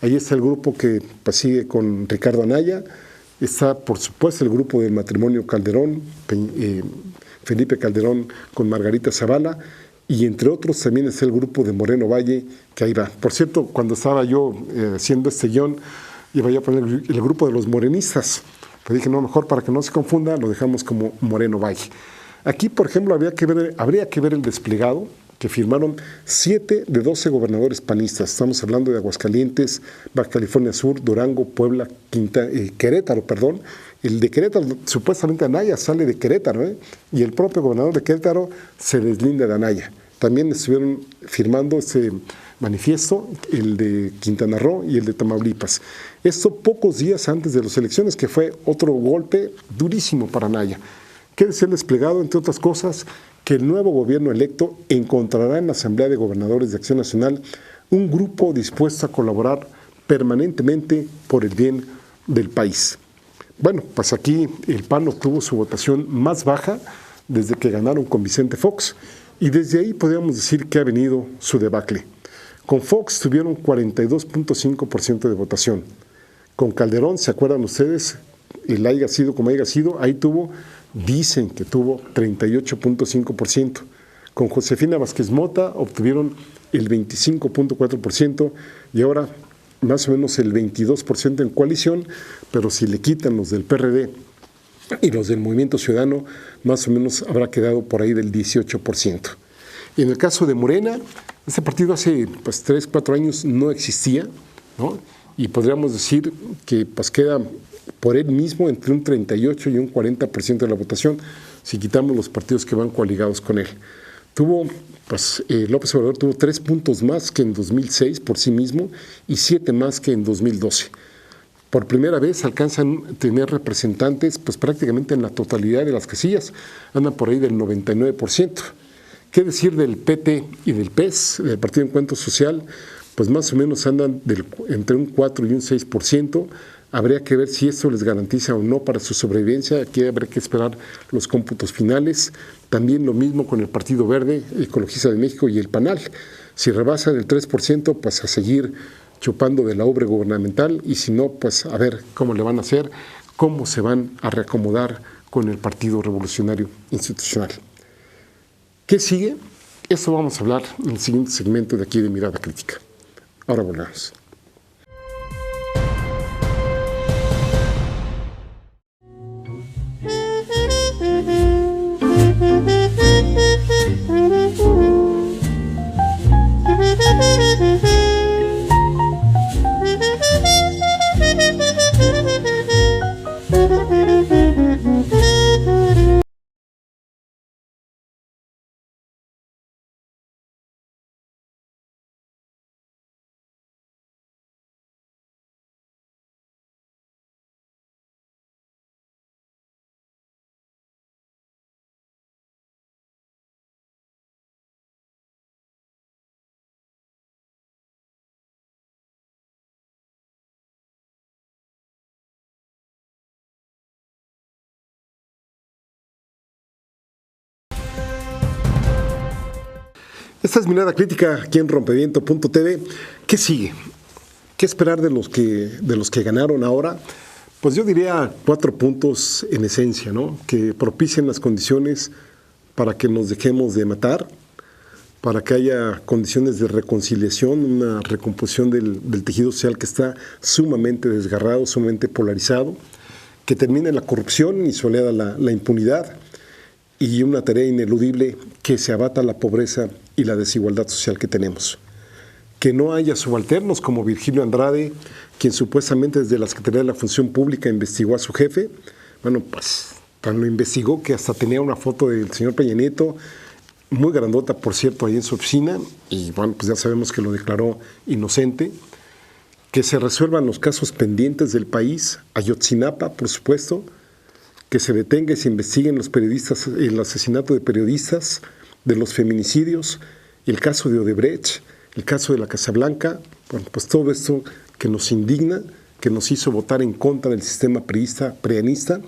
Ahí está el grupo que pues, sigue con Ricardo Anaya, está por supuesto el grupo del matrimonio Calderón, Felipe Calderón con Margarita Zavala, y entre otros también está el grupo de Moreno Valle, que ahí va. Por cierto, cuando estaba yo haciendo este guión, iba yo a poner el grupo de los morenistas, pero dije, no, mejor para que no se confunda, lo dejamos como Moreno Valle. Aquí, por ejemplo, habría que ver el desplegado que firmaron 7 de 12 gobernadores panistas. Estamos hablando de Aguascalientes, Baja California Sur, Durango, Puebla, Querétaro, perdón. El de Querétaro, supuestamente Anaya sale de Querétaro, y el propio gobernador de Querétaro se deslinda de Anaya. También estuvieron firmando ese manifiesto, el de Quintana Roo y el de Tamaulipas. Esto pocos días antes de las elecciones, que fue otro golpe durísimo para Anaya. ¿Qué decir desplegado? Entre otras cosas, que el nuevo gobierno electo encontrará en la Asamblea de Gobernadores de Acción Nacional un grupo dispuesto a colaborar permanentemente por el bien del país. Bueno, pues aquí el PAN obtuvo su votación más baja desde que ganaron con Vicente Fox, y desde ahí podríamos decir que ha venido su debacle. Con Fox tuvieron 42.5% de votación. Con Calderón, ¿se acuerdan ustedes? El haya sido como haya sido, ahí dicen que tuvo 38.5%. Con Josefina Vázquez Mota obtuvieron el 25.4% y ahora más o menos el 22% en coalición, pero si le quitan los del PRD y los del Movimiento Ciudadano, más o menos habrá quedado por ahí del 18%. Y en el caso de Morena, este partido hace 3, 4 años no existía, ¿no? Y podríamos decir que pues queda por él mismo entre un 38 y un 40% de la votación, si quitamos los partidos que van coaligados con él. López Obrador tuvo 3 puntos más que en 2006 por sí mismo y 7 más que en 2012. Por primera vez alcanzan a tener representantes pues prácticamente en la totalidad de las casillas, andan por ahí del 99%. ¿Qué decir del PT y del PES, del Partido Encuentro Social? Pues más o menos andan entre un 4 y un 6%. Habría que ver si esto les garantiza o no para su sobrevivencia. Aquí habrá que esperar los cómputos finales. También lo mismo con el Partido Verde, Ecologista de México y el PANAL. Si rebasan el 3%, pues a seguir chupando de la ubre gubernamental, y si no, pues a ver cómo le van a hacer, cómo se van a reacomodar con el Partido Revolucionario Institucional. ¿Qué sigue? Eso vamos a hablar en el siguiente segmento de aquí de Mirada Crítica. Ahora volvemos. Esta es Mirada Crítica aquí en rompeviento.tv. ¿Qué sigue? ¿Qué esperar de los que ganaron ahora? Pues yo diría 4 puntos en esencia, ¿no? Que propicien las condiciones para que nos dejemos de matar, para que haya condiciones de reconciliación, una recomposición del tejido social que está sumamente desgarrado, sumamente polarizado, que termine la corrupción y su aliada la impunidad, y una tarea ineludible, que se abata la pobreza y la desigualdad social que tenemos. Que no haya subalternos como Virgilio Andrade, quien supuestamente desde la Secretaría de la Función Pública investigó a su jefe. Bueno, pues tan lo investigó que hasta tenía una foto del señor Peña Nieto, muy grandota, por cierto, ahí en su oficina, y bueno, pues ya sabemos que lo declaró inocente. Que se resuelvan los casos pendientes del país, Ayotzinapa, por supuesto, que se detenga y se investiguen los periodistas, el asesinato de periodistas, de los feminicidios, el caso de Odebrecht, el caso de la Casa Blanca, bueno, pues todo esto que nos indigna, que nos hizo votar en contra del sistema prianista,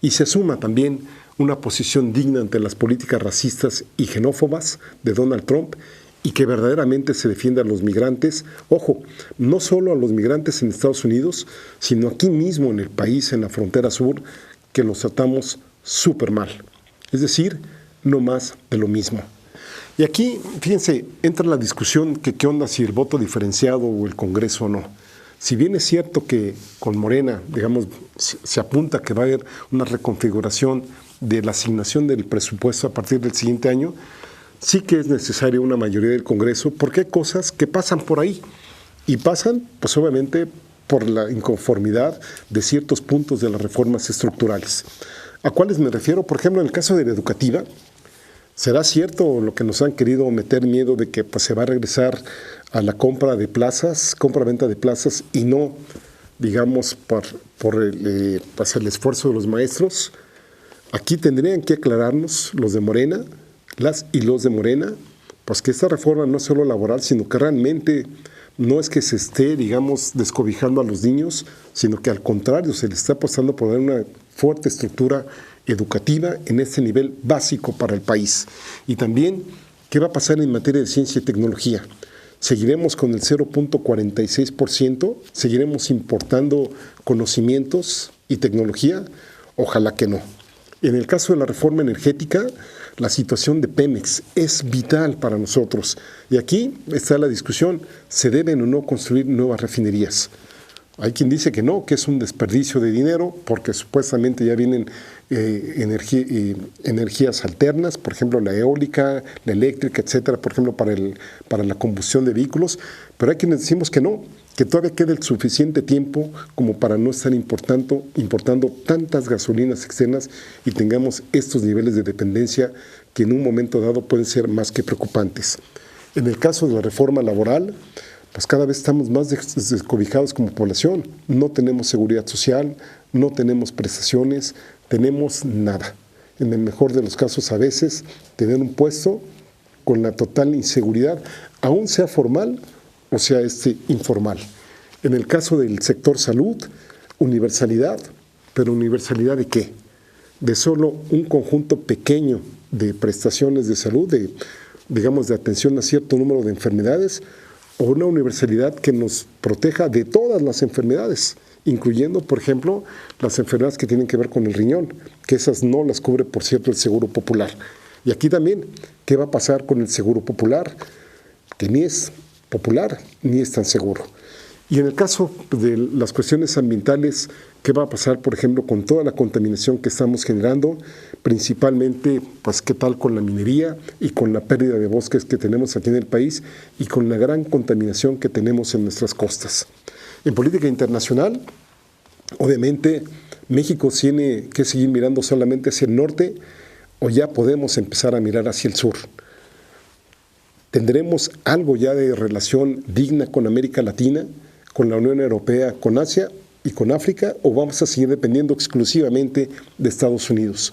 y se asuma también una posición digna ante las políticas racistas y xenófobas de Donald Trump, y que verdaderamente se defienda a los migrantes, ojo, no solo a los migrantes en Estados Unidos, sino aquí mismo en el país, en la frontera sur, que los tratamos súper mal. Es decir, no más de lo mismo. Y aquí, fíjense, entra la discusión que qué onda si el voto diferenciado o el Congreso o no. Si bien es cierto que con Morena, digamos, se apunta que va a haber una reconfiguración de la asignación del presupuesto a partir del siguiente año, sí que es necesaria una mayoría del Congreso, porque hay cosas que pasan por ahí, y pasan, pues obviamente, por la inconformidad de ciertos puntos de las reformas estructurales. ¿A cuáles me refiero? Por ejemplo, en el caso de la educativa, ¿será cierto lo que nos han querido meter miedo de que pues, se va a regresar a la compra de plazas, compra-venta de plazas, y no, digamos, por el esfuerzo de los maestros? Aquí tendrían que aclararnos los de Morena, las y los de Morena, pues que esta reforma no es solo laboral, sino que realmente no es que se esté, digamos, descobijando a los niños, sino que al contrario, se le está apostando por dar una fuerte estructura educativa en este nivel básico para el país. Y también, ¿qué va a pasar en materia de ciencia y tecnología? ¿Seguiremos con el 0.46%? ¿Seguiremos importando conocimientos y tecnología? Ojalá que no. En el caso de la reforma energética, la situación de Pemex es vital para nosotros. Y aquí está la discusión, ¿se deben o no construir nuevas refinerías? Hay quien dice que no, que es un desperdicio de dinero, porque supuestamente ya vienen energías alternas, por ejemplo la eólica, la eléctrica, etcétera, por ejemplo para la combustión de vehículos, pero hay quienes decimos que no, que todavía queda el suficiente tiempo como para no estar importando tantas gasolinas externas y tengamos estos niveles de dependencia que en un momento dado pueden ser más que preocupantes. En el caso de la reforma laboral, pues cada vez estamos más descobijados como población. No tenemos seguridad social, no tenemos prestaciones, tenemos nada. En el mejor de los casos, a veces, tener un puesto con la total inseguridad, aún sea formal o sea informal. En el caso del sector salud, universalidad, pero ¿universalidad de qué? De solo un conjunto pequeño de prestaciones de salud, de atención a cierto número de enfermedades, o una universalidad que nos proteja de todas las enfermedades, incluyendo, por ejemplo, las enfermedades que tienen que ver con el riñón, que esas no las cubre, por cierto, el Seguro Popular. Y aquí también, ¿qué va a pasar con el Seguro Popular? Que ni es popular ni es tan seguro. Y en el caso de las cuestiones ambientales, ¿qué va a pasar, por ejemplo, con toda la contaminación que estamos generando? Principalmente, pues, ¿qué tal con la minería y con la pérdida de bosques que tenemos aquí en el país y con la gran contaminación que tenemos en nuestras costas? En política internacional, obviamente, México tiene que seguir mirando solamente hacia el norte o ya podemos empezar a mirar hacia el sur. ¿Tendremos algo ya de relación digna con América Latina, con la Unión Europea, con Asia y con África, o vamos a seguir dependiendo exclusivamente de Estados Unidos?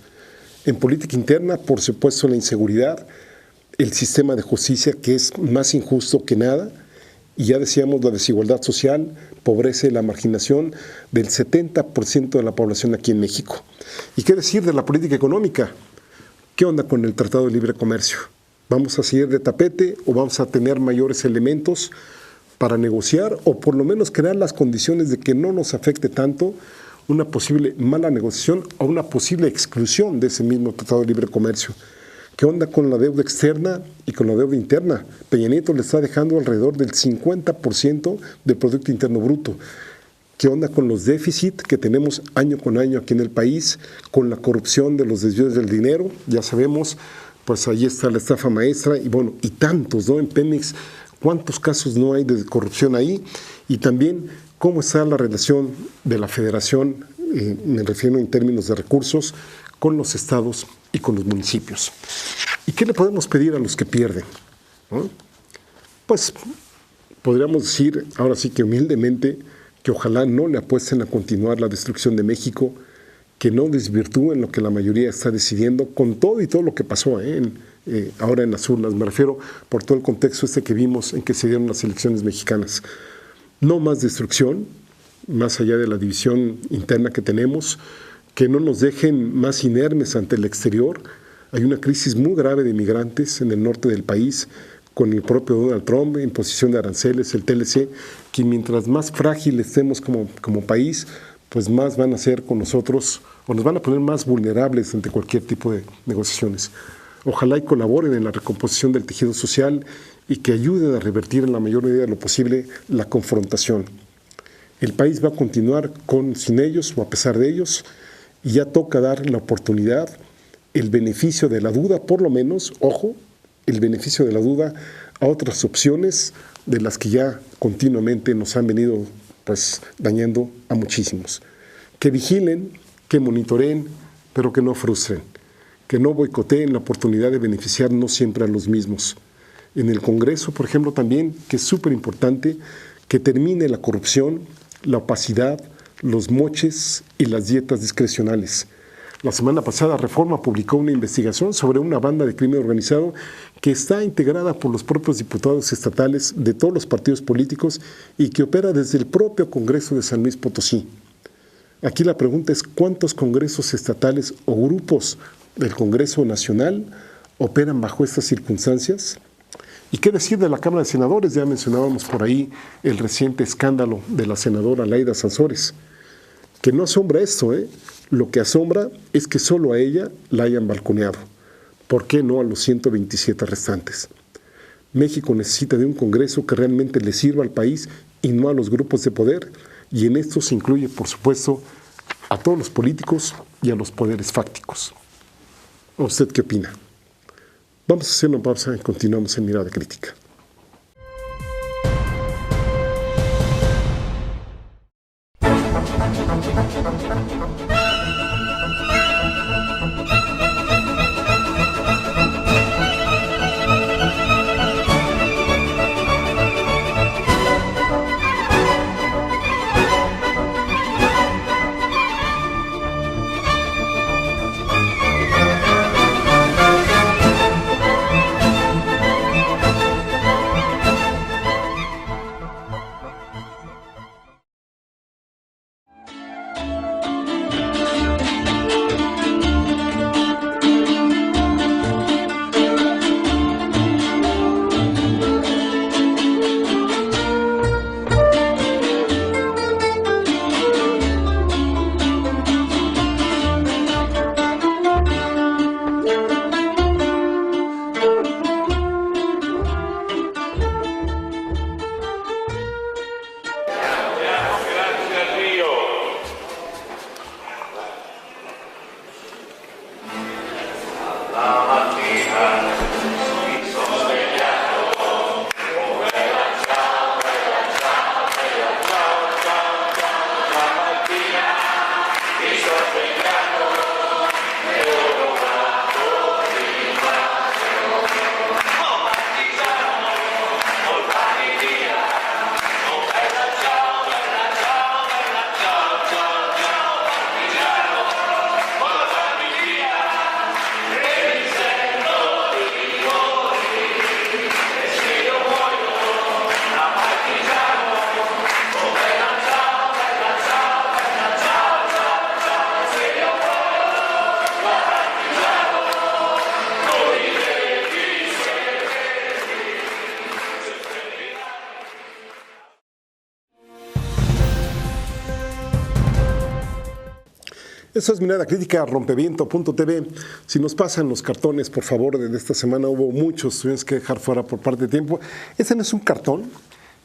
En política interna, por supuesto, la inseguridad, el sistema de justicia que es más injusto que nada, y ya decíamos la desigualdad social, pobreza y la marginación del 70% de la población aquí en México. ¿Y qué decir de la política económica? ¿Qué onda con el Tratado de Libre Comercio? ¿Vamos a seguir de tapete o vamos a tener mayores elementos para negociar o por lo menos crear las condiciones de que no nos afecte tanto una posible mala negociación o una posible exclusión de ese mismo Tratado de Libre Comercio? ¿Qué onda con la deuda externa y con la deuda interna? Peña Nieto le está dejando alrededor del 50% del Producto Interno Bruto. ¿Qué onda con los déficits que tenemos año con año aquí en el país? Con la corrupción de los desvíos del dinero, ya sabemos, pues ahí está la estafa maestra y bueno, y tantos, ¿no? En Pemex, ¿cuántos casos no hay de corrupción ahí? Y también, ¿cómo está la relación de la federación, me refiero en términos de recursos, con los estados y con los municipios? ¿Y qué le podemos pedir a los que pierden? ¿No? Pues podríamos decir, ahora sí que humildemente, que ojalá no le apuesten a continuar la destrucción de México, que no desvirtúen lo que la mayoría está decidiendo con todo y todo lo que pasó ahora en las urnas. Me refiero por todo el contexto que vimos en que se dieron las elecciones mexicanas. No más destrucción, más allá de la división interna que tenemos, que no nos dejen más inermes ante el exterior. Hay una crisis muy grave de migrantes en el norte del país, con el propio Donald Trump, imposición de aranceles, el TLC, que mientras más frágil estemos como país, pues más van a ser con nosotros, o nos van a poner más vulnerables ante cualquier tipo de negociaciones. Ojalá y colaboren en la recomposición del tejido social y que ayuden a revertir en la mayor medida de lo posible la confrontación. El país va a continuar sin ellos o a pesar de ellos, y ya toca dar la oportunidad, el beneficio de la duda, por lo menos, ojo, el beneficio de la duda a otras opciones de las que ya continuamente nos han venido pues dañando a muchísimos. Que vigilen, que monitoreen, pero que no frustren, que no boicoteen la oportunidad de beneficiar no siempre a los mismos. En el Congreso, por ejemplo, también, que es súper importante, que termine la corrupción, la opacidad, los moches y las dietas discrecionales. La semana pasada Reforma publicó una investigación sobre una banda de crimen organizado que está integrada por los propios diputados estatales de todos los partidos políticos y que opera desde el propio Congreso de San Luis Potosí. Aquí la pregunta es, ¿cuántos congresos estatales o grupos del Congreso Nacional operan bajo estas circunstancias? ¿Y qué decir de la Cámara de Senadores? Ya mencionábamos por ahí el reciente escándalo de la senadora Laida Sansores. Que no asombra esto, Lo que asombra es que solo a ella la hayan balconeado. ¿Por qué no a los 127 restantes? México necesita de un Congreso que realmente le sirva al país y no a los grupos de poder, y en esto se incluye, por supuesto, a todos los políticos y a los poderes fácticos. ¿Usted qué opina? Vamos a hacer una pausa y continuamos en Mirada Crítica. Eso es Mirada Crítica, rompeviento.tv. Si nos pasan los cartones, por favor, de esta semana hubo muchos, tuvimos que dejar fuera por parte de tiempo. Este no es un cartón,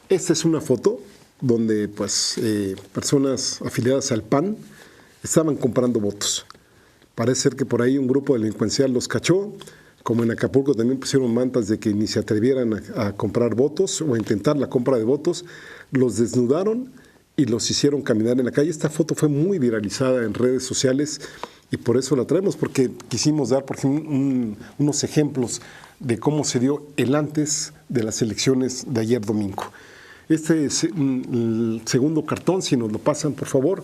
esta es una foto donde pues, personas afiliadas al PAN estaban comprando votos. Parece ser que por ahí un grupo delincuencial los cachó, como en Acapulco también pusieron mantas de que ni se atrevieran a comprar votos o a intentar la compra de votos, los desnudaron y los hicieron caminar en la calle. Esta foto fue muy viralizada en redes sociales y por eso la traemos, porque quisimos dar por ejemplo, unos ejemplos de cómo se dio el antes de las elecciones de ayer domingo. Este es el segundo cartón, si nos lo pasan por favor.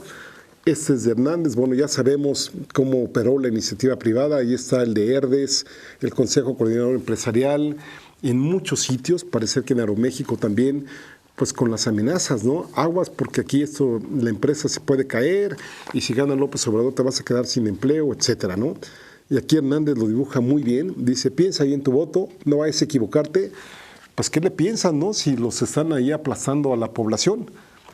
Este es de Hernández. Bueno, ya sabemos cómo operó la iniciativa privada. Ahí está el de Herdes, el Consejo Coordinador Empresarial. En muchos sitios, parece que en Aeroméxico también, pues con las amenazas, ¿no? Aguas, porque aquí la empresa se puede caer y si gana López Obrador te vas a quedar sin empleo, etcétera, ¿no? Y aquí Hernández lo dibuja muy bien. Dice, piensa ahí en tu voto, no vayas a equivocarte. Pues, ¿qué le piensan, no? Si los están ahí aplastando a la población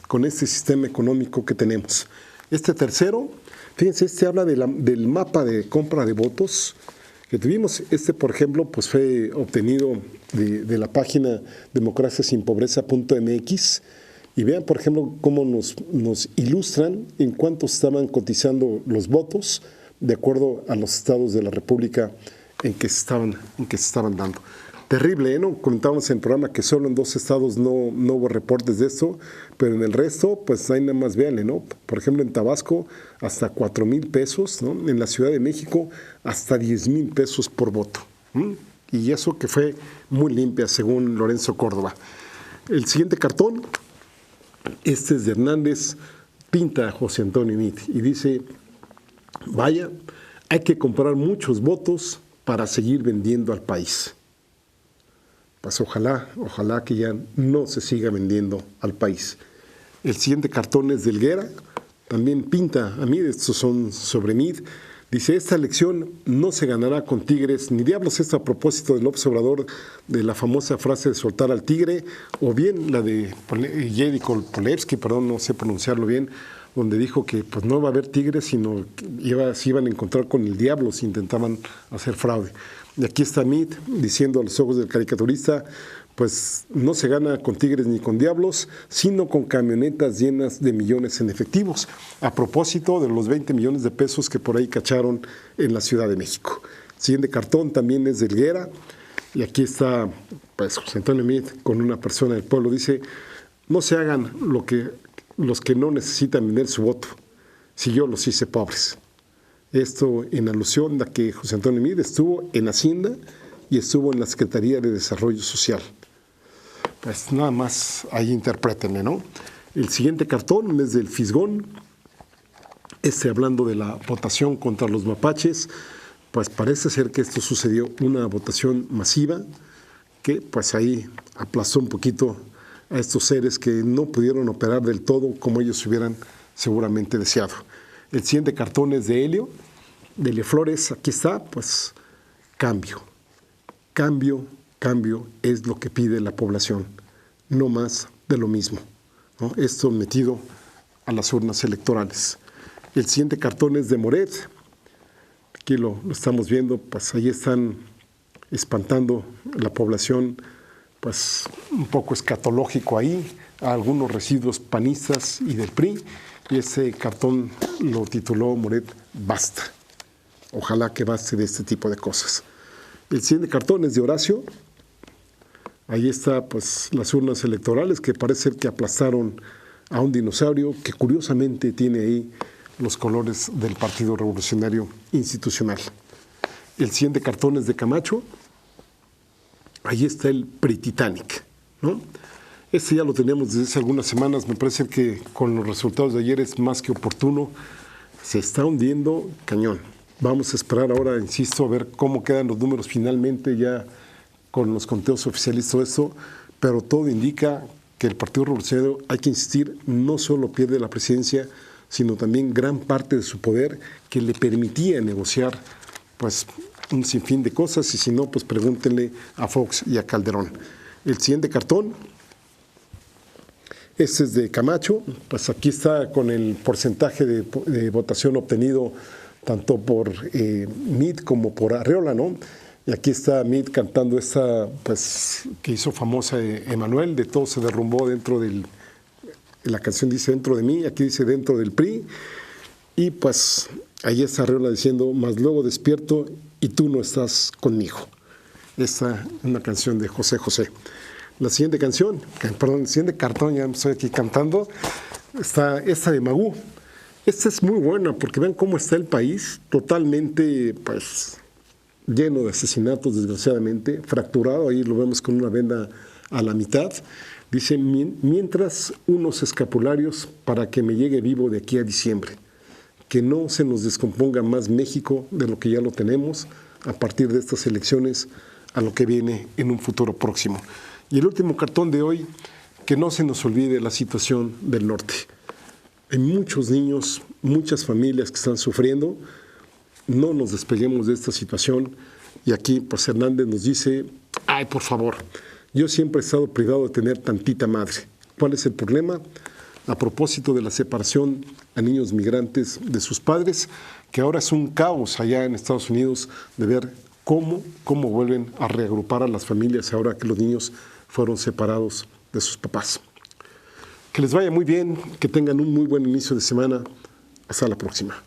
con este sistema económico que tenemos. Este tercero, fíjense, habla del mapa de compra de votos que tuvimos. Por ejemplo, pues fue obtenido de la página democraciasinpobreza.mx y vean, por ejemplo, cómo nos ilustran en cuánto estaban cotizando los votos de acuerdo a los estados de la República en que se estaban dando. Terrible, ¿no? Comentábamos en el programa que solo en 2 estados no hubo reportes de esto, pero en el resto, pues ahí nada más véanle, ¿no? Por ejemplo, en Tabasco, hasta 4,000 pesos, ¿no? En la Ciudad de México, hasta 10,000 pesos por voto. Y eso que fue muy limpia, según Lorenzo Córdoba. El siguiente cartón, este es de Hernández, pinta a José Antonio Meade y dice, vaya, hay que comprar muchos votos para seguir vendiendo al país. Pues ojalá que ya no se siga vendiendo al país. El siguiente cartón es de Helguera, también pinta a Meade, estos son sobre Meade. Dice, esta elección no se ganará con tigres ni diablos. Esto a propósito del López Obrador, de la famosa frase de soltar al tigre, o bien la de Yediko Polevsky, perdón, no sé pronunciarlo bien, donde dijo que pues no va a haber tigres, sino que se iban a encontrar con el diablo si intentaban hacer fraude. Y aquí está Meade diciendo a los ojos del caricaturista, pues no se gana con tigres ni con diablos, sino con camionetas llenas de millones en efectivos, a propósito de los 20 millones de pesos que por ahí cacharon en la Ciudad de México. El siguiente cartón también es de Helguera, y aquí está pues, José Antonio Meade con una persona del pueblo, dice, no se hagan los que no necesitan vender su voto, si yo los hice pobres. Esto en alusión a que José Antonio Meade estuvo en Hacienda y estuvo en la Secretaría de Desarrollo Social. Pues nada más ahí interprétenle, ¿no? El siguiente cartón es del Fisgón, hablando de la votación contra los mapaches, pues parece ser que esto sucedió una votación masiva que pues ahí aplazó un poquito a estos seres que no pudieron operar del todo como ellos hubieran seguramente deseado. El siguiente cartón es de Helio Flores, aquí está, pues cambio es lo que pide la población, no más de lo mismo, ¿no? Esto metido a las urnas electorales. El siguiente cartón es de Moret, aquí lo estamos viendo, pues ahí están espantando la población, pues un poco escatológico ahí, a algunos residuos panistas y del PRI, y ese cartón lo tituló Moret, basta. Ojalá que baste de este tipo de cosas. El siguiente cartón es de Horacio. Ahí está pues las urnas electorales que parece ser que aplastaron a un dinosaurio que curiosamente tiene ahí los colores del Partido Revolucionario Institucional. El siguiente cartón es de Camacho. Ahí está el Pre-Titanic, ¿no? Este ya lo teníamos desde hace algunas semanas. Me parece que con los resultados de ayer es más que oportuno. Se está hundiendo cañón. Vamos a esperar ahora, insisto, a ver cómo quedan los números finalmente ya con los conteos oficiales y todo esto, pero todo indica que el Partido Revolucionario, hay que insistir, no solo pierde la presidencia, sino también gran parte de su poder que le permitía negociar pues un sinfín de cosas, y si no, pues pregúntenle a Fox y a Calderón. El siguiente cartón, este es de Camacho, pues aquí está con el porcentaje de votación obtenido tanto por Meade como por Arreola, ¿no? Y aquí está Meade cantando esta, pues, que hizo famosa Emanuel, de todo se derrumbó dentro la canción dice dentro de mí, aquí dice dentro del PRI, y pues ahí está Arreola diciendo, más luego despierto y tú no estás conmigo. Esta es una canción de José José. La siguiente canción, el siguiente cartón, ya estoy aquí cantando, está esta de Magú. Esta es muy buena porque vean cómo está el país, totalmente pues lleno de asesinatos, desgraciadamente, fracturado, ahí lo vemos con una venda a la mitad. Dice, mientras unos escapularios para que me llegue vivo de aquí a diciembre. que no se nos descomponga más México de lo que ya lo tenemos a partir de estas elecciones a lo que viene en un futuro próximo. Y el último cartón de hoy, que no se nos olvide la situación del norte. Hay muchos niños, muchas familias que están sufriendo. No nos despeguemos de esta situación. Y aquí, pues Hernández nos dice, ay, por favor, yo siempre he estado privado de tener tantita madre. ¿Cuál es el problema? A propósito de la separación a niños migrantes de sus padres, que ahora es un caos allá en Estados Unidos de ver cómo vuelven a reagrupar a las familias ahora que los niños fueron separados de sus papás. Que les vaya muy bien, que tengan un muy buen inicio de semana. Hasta la próxima.